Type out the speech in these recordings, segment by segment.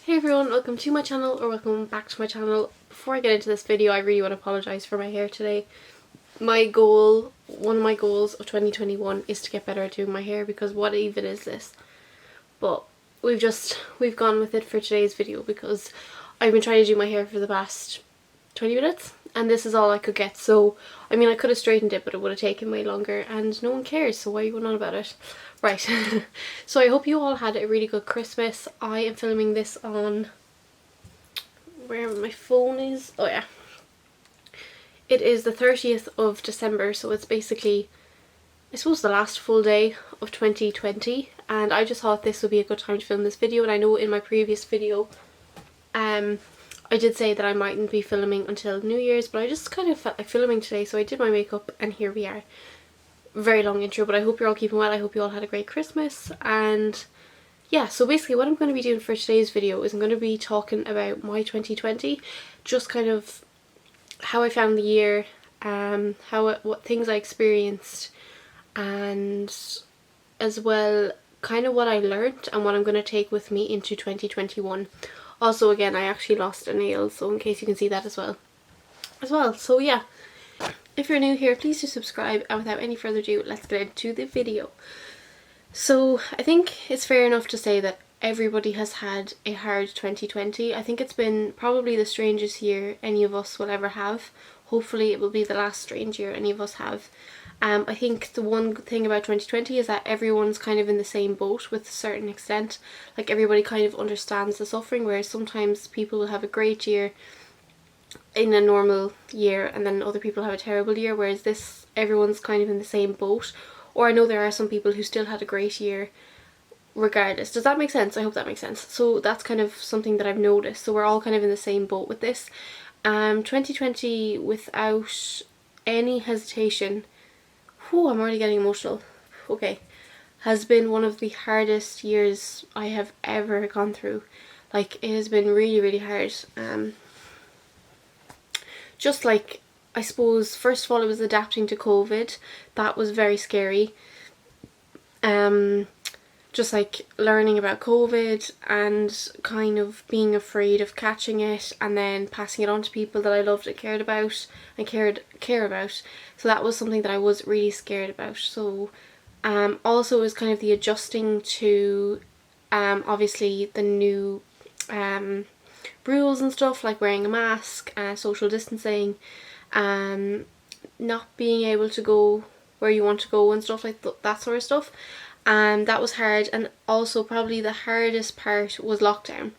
Hey everyone, welcome to my channel, or welcome back to my channel. Before I get into this video, I really want to apologise for my hair today. One of my goals of 2021 is to get better at doing my hair, because what even is this? But we've gone with it for today's video because I've been trying to do my hair for the past 20 minutes and this is all I could get. So I mean, I could have straightened it, but it would have taken way longer and no one cares, so why are you going on about it? Right. So I hope you all had a really good Christmas. I am filming this on where my phone is. Oh yeah, it is the 30th of December, so it's basically, I suppose, the last full day of 2020, and I just thought this would be a good time to film this video. And I know in my previous video I did say that I mightn't be filming until New Year's, but I just kind of felt like filming today, so I did my makeup and here we are. Very long intro, but I hope you're all keeping well. I hope you all had a great Christmas. And yeah, so basically what I'm going to be doing for today's video is I'm going to be talking about my 2020, just kind of how I found the year, what things I experienced, and as well kind of what I learned and what I'm going to take with me into 2021. Also, again, I actually lost a nail, so in case you can see that as well. So yeah, if you're new here, please do subscribe, and without any further ado, let's get into the video. So I think it's fair enough to say that everybody has had a hard 2020. I think it's been probably the strangest year any of us will ever have. Hopefully it will be the last strange year any of us have. I think the one thing about 2020 is that everyone's kind of in the same boat with a certain extent. Like, everybody kind of understands the suffering, whereas sometimes people will have a great year in a normal year and then other people have a terrible year, whereas this, everyone's kind of in the same boat. Or I know there are some people who still had a great year regardless. Does that make sense? I hope that makes sense. So that's kind of something that I've noticed. So we're all kind of in the same boat with this. 2020, without any hesitation, I'm already getting emotional. Okay. Has been one of the hardest years I have ever gone through. Like, it has been really, really hard. Just like, I suppose, first of all, it was adapting to COVID. That was very scary. Just like learning about COVID and kind of being afraid of catching it and then passing it on to people that I loved and cared about and care about. So that was something that I was really scared about. So also it was kind of the adjusting to obviously the new rules and stuff, like wearing a mask, social distancing, not being able to go where you want to go and stuff like that sort of stuff. That was hard. And also probably the hardest part was lockdown.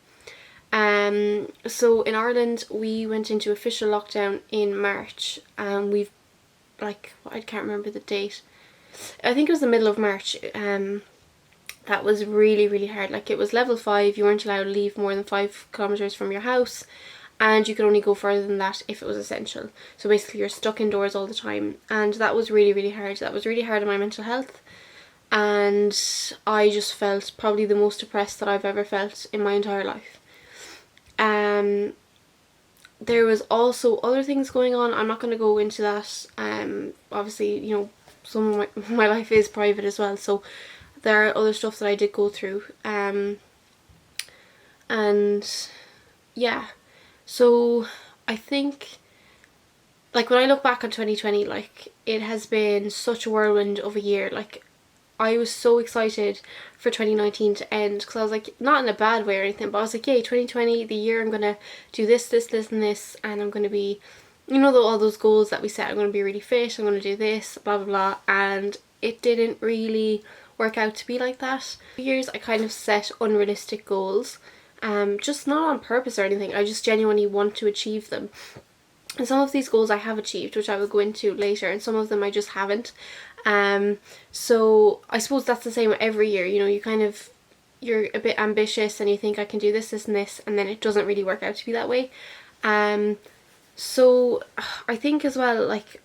So in Ireland we went into official lockdown in March, and we've, like, I can't remember the date, I think it was the middle of March. That was really, really hard. Like, it was level 5, you weren't allowed to leave more than 5 kilometers from your house, and you could only go further than that if it was essential. So basically you're stuck indoors all the time, and that was really, really hard. That was really hard on my mental health, and I just felt probably the most depressed that I've ever felt in my entire life. There was also other things going on. I'm not going to go into that. Obviously, you know, some of my life is private as well, so there are other stuff that I did go through. And yeah, so I think, like, when I look back on 2020, like, it has been such a whirlwind of a year. Like, I was so excited for 2019 to end, because I was like, not in a bad way or anything, but I was like, yay, 2020, the year I'm gonna do this, this, this and this, and I'm gonna be, you know, all those goals that we set. I'm gonna be really fit, I'm gonna do this, blah blah blah. And it didn't really work out to be like that. For years I kind of set unrealistic goals, just not on purpose or anything. I just genuinely want to achieve them. And some of these goals I have achieved, which I will go into later, and some of them I just haven't. So I suppose that's the same every year. You know, you're a bit ambitious and you think, I can do this, this and this, and then it doesn't really work out to be that way. So I think as well, like,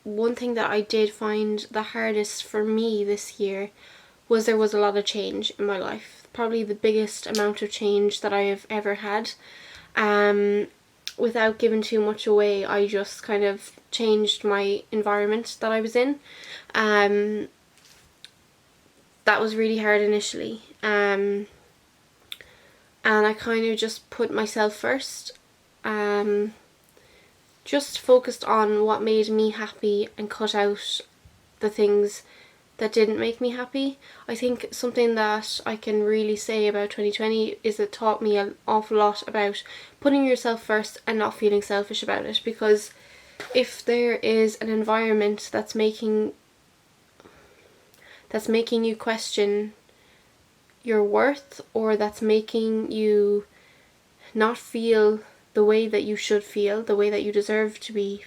one thing that I did find the hardest for me this year was there was a lot of change in my life. Probably the biggest amount of change that I have ever had. Without giving too much away, I just kind of changed my environment that I was in. That was really hard initially. and I kind of just put myself first. Just focused on what made me happy and cut out the things that didn't make me happy. I think something that I can really say about 2020 is it taught me an awful lot about putting yourself first and not feeling selfish about it, because if there is an environment that's making you question your worth, or that's making you not feel the way that you should feel, the way that you deserve to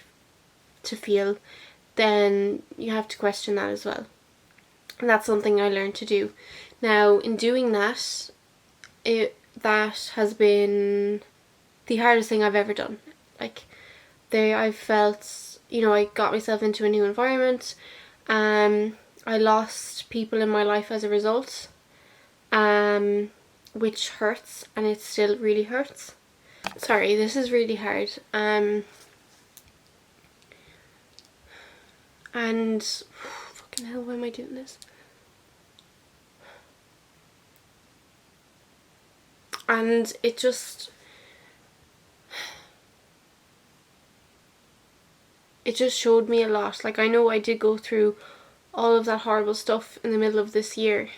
feel, then you have to question that as well. And that's something I learned to do. Now, in doing that, that has been the hardest thing I've ever done. Like, I felt, I got myself into a new environment. I lost people in my life as a result, which hurts, and it still really hurts. Sorry, this is really hard. And fucking hell, why am I doing this? And it just showed me a lot. Like, I know I did go through all of that horrible stuff in the middle of this year,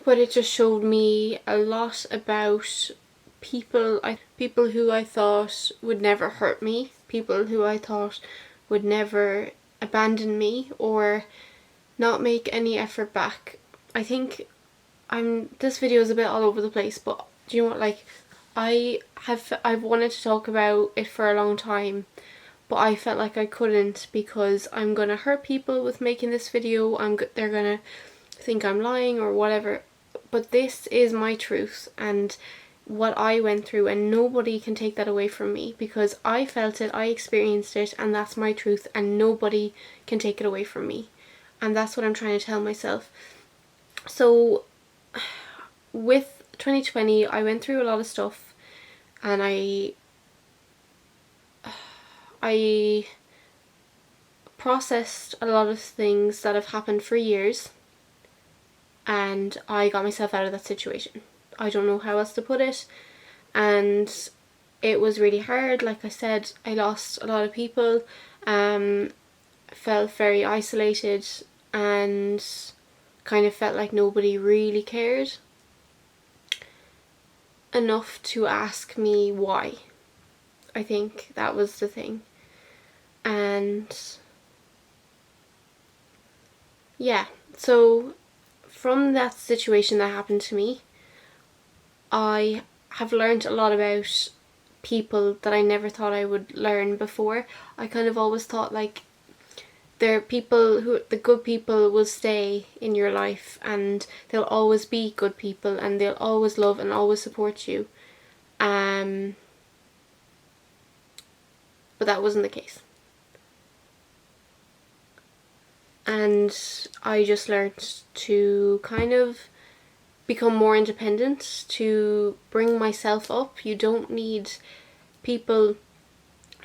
but it just showed me a lot about people who I thought would never hurt me, people who I thought would never abandon me or not make any effort back. I think this video is a bit all over the place, but do you know what, like, I've wanted to talk about it for a long time, but I felt like I couldn't, because I'm gonna hurt people with making this video. They're gonna think I'm lying or whatever, but this is my truth and what I went through, and nobody can take that away from me, because I felt it, I experienced it, and that's my truth, and nobody can take it away from me. And that's what I'm trying to tell myself. So with 2020, I went through a lot of stuff, and I processed a lot of things that have happened for years, and I got myself out of that situation. I don't know how else to put it, and it was really hard. Like I said, I lost a lot of people, felt very isolated, and kind of felt like nobody really cared enough to ask me why. I think that was the thing. And yeah, so from that situation that happened to me, I have learned a lot about people that I never thought I would learn before. I kind of always thought, like, there are people the good people will stay in your life, and they'll always be good people, and they'll always love and always support you. But that wasn't the case. And I just learned to kind of become more independent, to bring myself up. You don't need people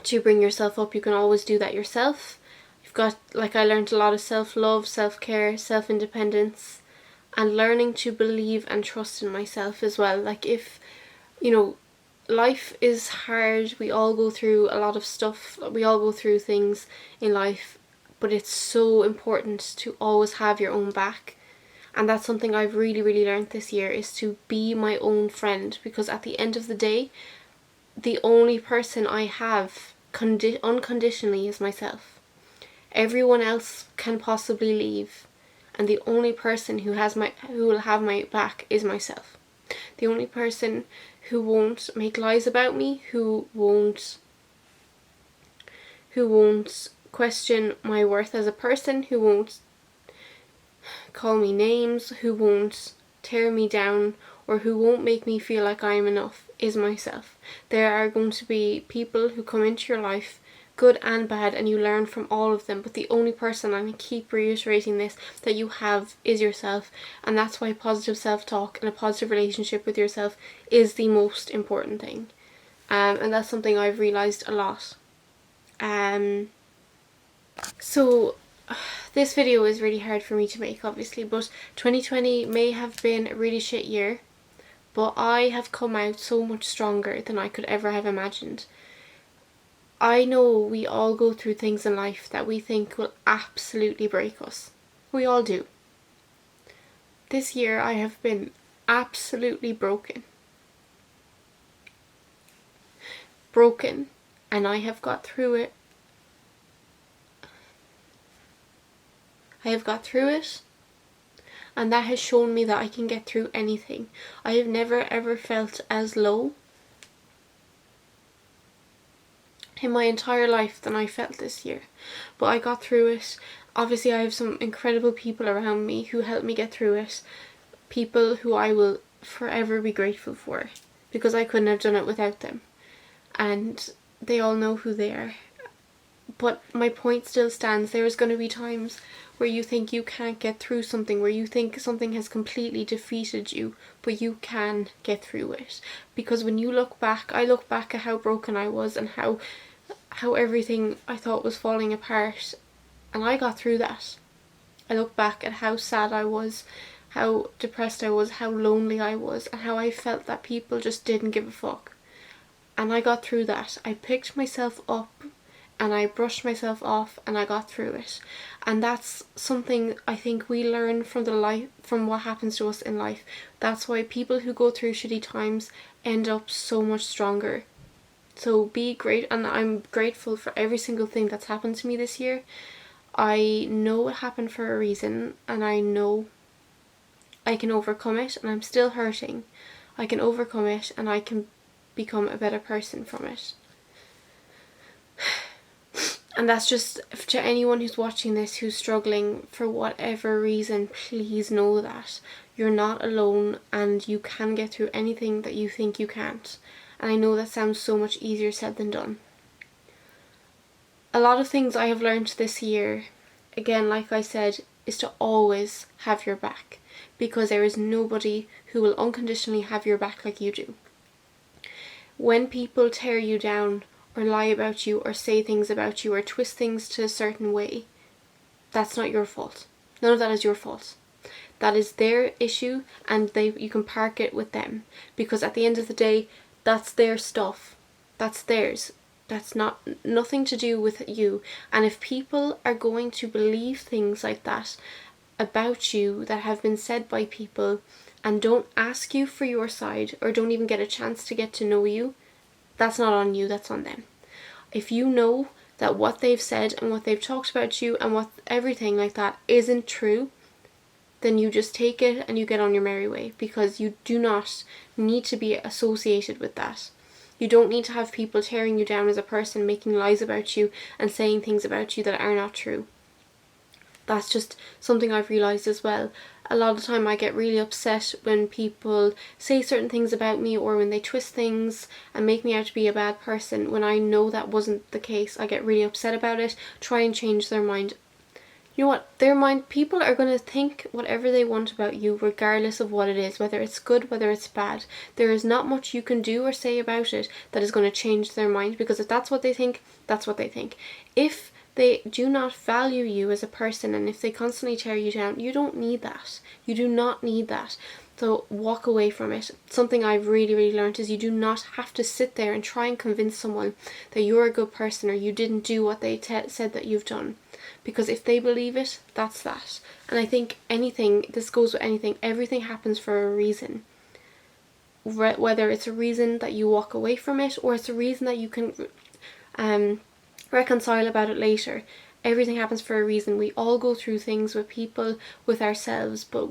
to bring yourself up. You can always do that yourself. You've got, like, I learned a lot of self-love, self-care, self-independence, and learning to believe and trust in myself as well. Like, if, life is hard, we all go through a lot of stuff, we all go through things in life, but it's so important to always have your own back. And that's something I've really, really learned this year, is to be my own friend, because at the end of the day, the only person I have unconditionally is myself. Everyone else can possibly leave, and the only person who will have my back is myself. The only person who won't make lies about me, who won't question my worth as a person, who won't call me names, who won't tear me down, or who won't make me feel like I am enough, is myself. There are going to be people who come into your life, good and bad, and you learn from all of them, but the only person, I'm going to keep reiterating this, that you have is yourself. And that's why positive self-talk and a positive relationship with yourself is the most important thing. And that's something I've realised a lot. So this video is really hard for me to make, obviously, but 2020 may have been a really shit year, but I have come out so much stronger than I could ever have imagined. I know we all go through things in life that we think will absolutely break us. We all do. This year I have been absolutely broken. And I have got through it. And that has shown me that I can get through anything. I have never ever felt as low in my entire life than I felt this year. But I got through it. Obviously I have some incredible people around me who helped me get through it. People who I will forever be grateful for, because I couldn't have done it without them. And they all know who they are. But my point still stands. There is going to be times where you think you can't get through something, where you think something has completely defeated you, but you can get through it. Because when you look back, I look back at how broken I was and how everything I thought was falling apart, and I got through that. I look back at how sad I was, how depressed I was, how lonely I was, and how I felt that people just didn't give a fuck. And I got through that. I picked myself up and I brushed myself off and I got through it. And that's something I think we learn from what happens to us in life. That's why people who go through shitty times end up so much stronger. So be great, and I'm grateful for every single thing that's happened to me this year. I know it happened for a reason, and I know I can overcome it, and I'm still hurting. I can overcome it and I can become a better person from it. And that's just to anyone who's watching this who's struggling for whatever reason. Please know that you're not alone and you can get through anything that you think you can't. And I know that sounds so much easier said than done. A lot of things I have learned this year, again, like I said, is to always have your back, because there is nobody who will unconditionally have your back like you do. When people tear you down or lie about you or say things about you or twist things to a certain way, that's not your fault. None of that is your fault. That is their issue, and you can park it with them, because at the end of the day, that's their stuff. That's theirs. That's nothing to do with you. And if people are going to believe things like that about you that have been said by people and don't ask you for your side or don't even get a chance to get to know you, that's not on you, that's on them. If you know that what they've said and what they've talked about you and what everything like that isn't true, then you just take it and you get on your merry way, because you do not need to be associated with that. You don't need to have people tearing you down as a person, making lies about you and saying things about you that are not true. That's just something I've realised as well. A lot of the time I get really upset when people say certain things about me, or when they twist things and make me out to be a bad person when I know that wasn't the case. I get really upset about it, try and change their mind. You know what? People are going to think whatever they want about you, regardless of what it is, whether it's good, whether it's bad. There is not much you can do or say about it that is going to change their mind, because if that's what they think, that's what they think. If they do not value you as a person, and if they constantly tear you down, you don't need that. You do not need that. So walk away from it. Something I've really learned is you do not have to sit there and try and convince someone that you're a good person or you didn't do what they said that you've done. Because if they believe it, that's that. And I think this goes with anything, everything happens for a reason. Whether it's a reason that you walk away from it, or it's a reason that you can reconcile about it later. Everything happens for a reason. We all go through things with people, with ourselves, but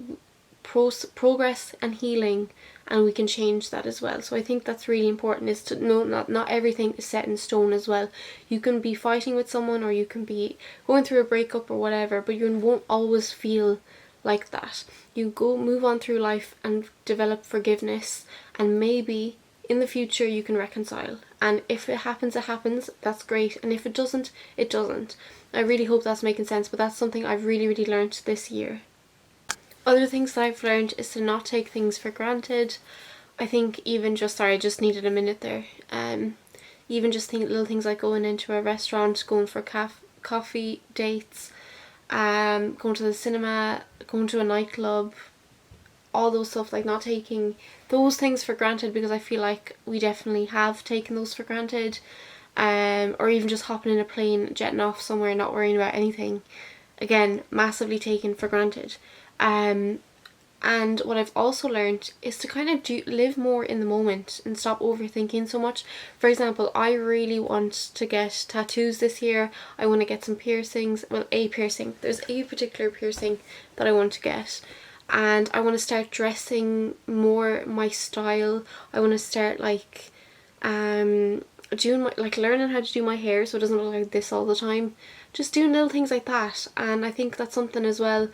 progress and healing, and we can change that as well. So I think that's really important, is to know not everything is set in stone as well. You can be fighting with someone, or you can be going through a breakup or whatever, but you won't always feel like that. You move on through life and develop forgiveness, and maybe in the future you can reconcile. And if it happens, it happens. That's great. And if it doesn't, it doesn't. I really hope that's making sense, but that's something I've really learned this year. Other things that I've learned is to not take things for granted. I think I just needed a minute there. Even just little things like going into a restaurant, going for coffee dates, going to the cinema, going to a nightclub, all those stuff, like not taking those things for granted, because I feel like we definitely have taken those for granted. Or even just hopping in a plane, jetting off somewhere, not worrying about anything. Again, massively taken for granted. And what I've also learned is to kind of live more in the moment and stop overthinking so much. For example, I really want to get tattoos this year. I want to get some piercings. Well, a piercing. There's a particular piercing that I want to get. And I want to start dressing more my style. I want to start like doing my, like learning how to do my hair so it doesn't look like this all the time. Just doing little things like that. And I think that's something as well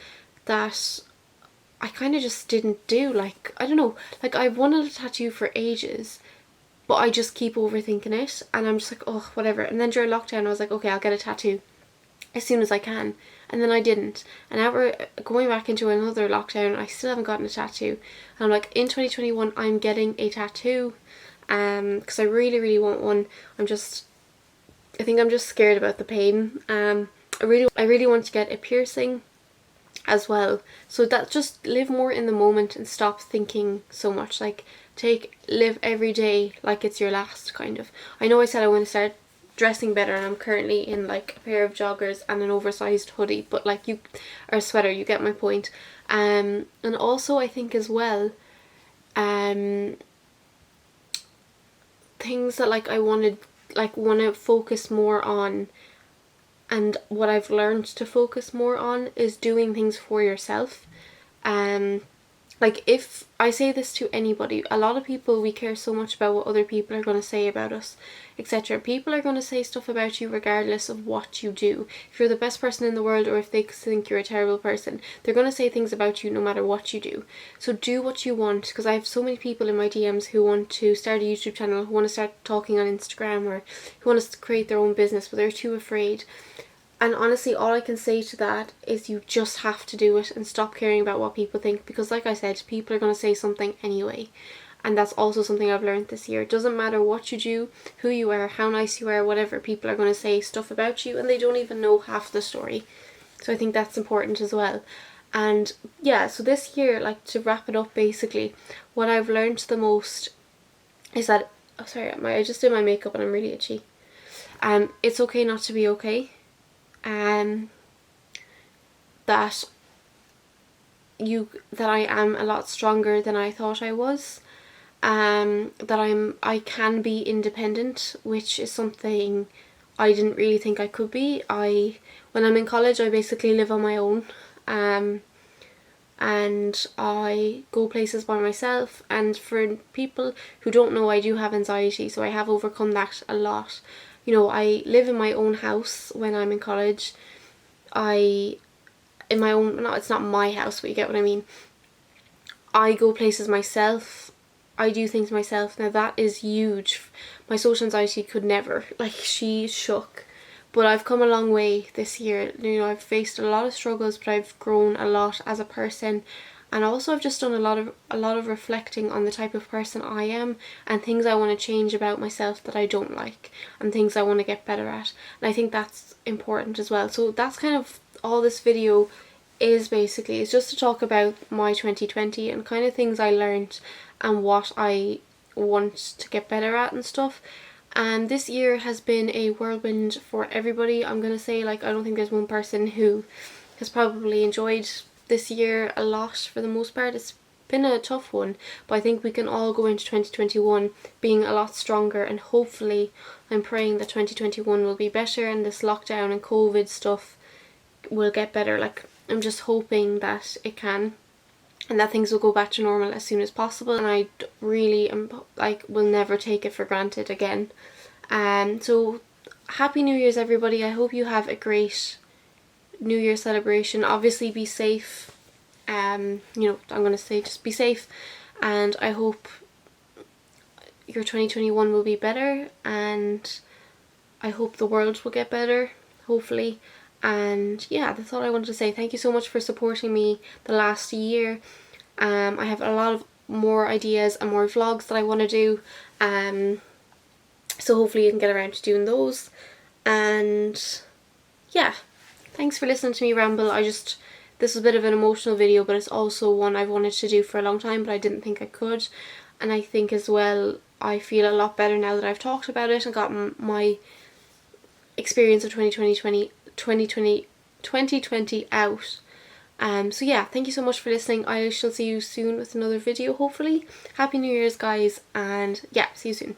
that I kind of just didn't do. Like, I don't know, like I've wanted a tattoo for ages, but I just keep overthinking it, and I'm just like, oh, whatever. And then during lockdown I was like, okay, I'll get a tattoo as soon as I can, and then I didn't. And now we're going back into another lockdown and I still haven't gotten a tattoo. And I'm like, in 2021 I'm getting a tattoo, because I really want one. I think I'm just scared about the pain. I really want to get a piercing as well, so that just live more in the moment and stop thinking so much. Like, live every day like it's your last, kind of. I know I said I want to start dressing better, and I'm currently in like a pair of joggers and an oversized hoodie, but like or a sweater, you get my point. And also I think as well, things that like I want to focus more on, and what I've learned to focus more on, is doing things for yourself. Like, if I say this to anybody, a lot of people, we care so much about what other people are going to say about us, etc. People are going to say stuff about you regardless of what you do. If you're the best person in the world, or if they think you're a terrible person, they're going to say things about you no matter what you do. So do what you want, because I have so many people in my DMs who want to start a YouTube channel, who want to start talking on Instagram, or who want to create their own business, but they're too afraid. And honestly, all I can say to that is you just have to do it and stop caring about what people think, because like I said, people are going to say something anyway. And that's also something I've learned this year. It doesn't matter what you do, who you are, how nice you are, whatever, people are going to say stuff about you and they don't even know half the story. So I think that's important as well. And yeah, so this year, like, to wrap it up, basically, what I've learned the most is that, oh sorry, I just did my makeup and I'm really itchy. It's okay not to be okay. That I am a lot stronger than I thought I was. That I can be independent, which is something I didn't really think I could be. When I'm in college, I basically live on my own. And I go places by myself, and for people who don't know, I do have anxiety, so I have overcome that a lot. You know, I live in my own house when I'm in college. It's not my house, but you get what I mean. I go places myself. I do things myself. Now that is huge. My social anxiety could never. Like, she shook. But I've come a long way this year. You know, I've faced a lot of struggles, but I've grown a lot as a person. And also I've just done a lot of reflecting on the type of person I am, and things I want to change about myself that I don't like, and things I want to get better at. And I think that's important as well. So that's kind of all this video is basically. It's just to talk about my 2020 and kind of things I learned and what I want to get better at and stuff. And this year has been a whirlwind for everybody. I'm gonna say, like, I don't think there's one person who has probably enjoyed this year a lot. For the most part, it's been a tough one, but I think we can all go into 2021 being a lot stronger, and hopefully I'm praying that 2021 will be better and this lockdown and COVID stuff will get better. Like, I'm just hoping that it can, and that things will go back to normal as soon as possible, and I really am, like, will never take it for granted again. So happy New Year's, everybody. I hope you have a great New Year celebration. Obviously be safe. You know, I'm gonna say just be safe, and I hope your 2021 will be better, and I hope the world will get better, hopefully. And yeah, that's all I wanted to say. Thank you so much for supporting me the last year. I have a lot of more ideas and more vlogs that I want to do, so hopefully you can get around to doing those. And yeah, thanks for listening to me ramble. This was a bit of an emotional video, but it's also one I've wanted to do for a long time, but I didn't think I could. And I think as well, I feel a lot better now that I've talked about it and got my experience of 2020 out. So yeah, thank you so much for listening. I shall see you soon with another video, hopefully. Happy New Year's, guys, and yeah, see you soon.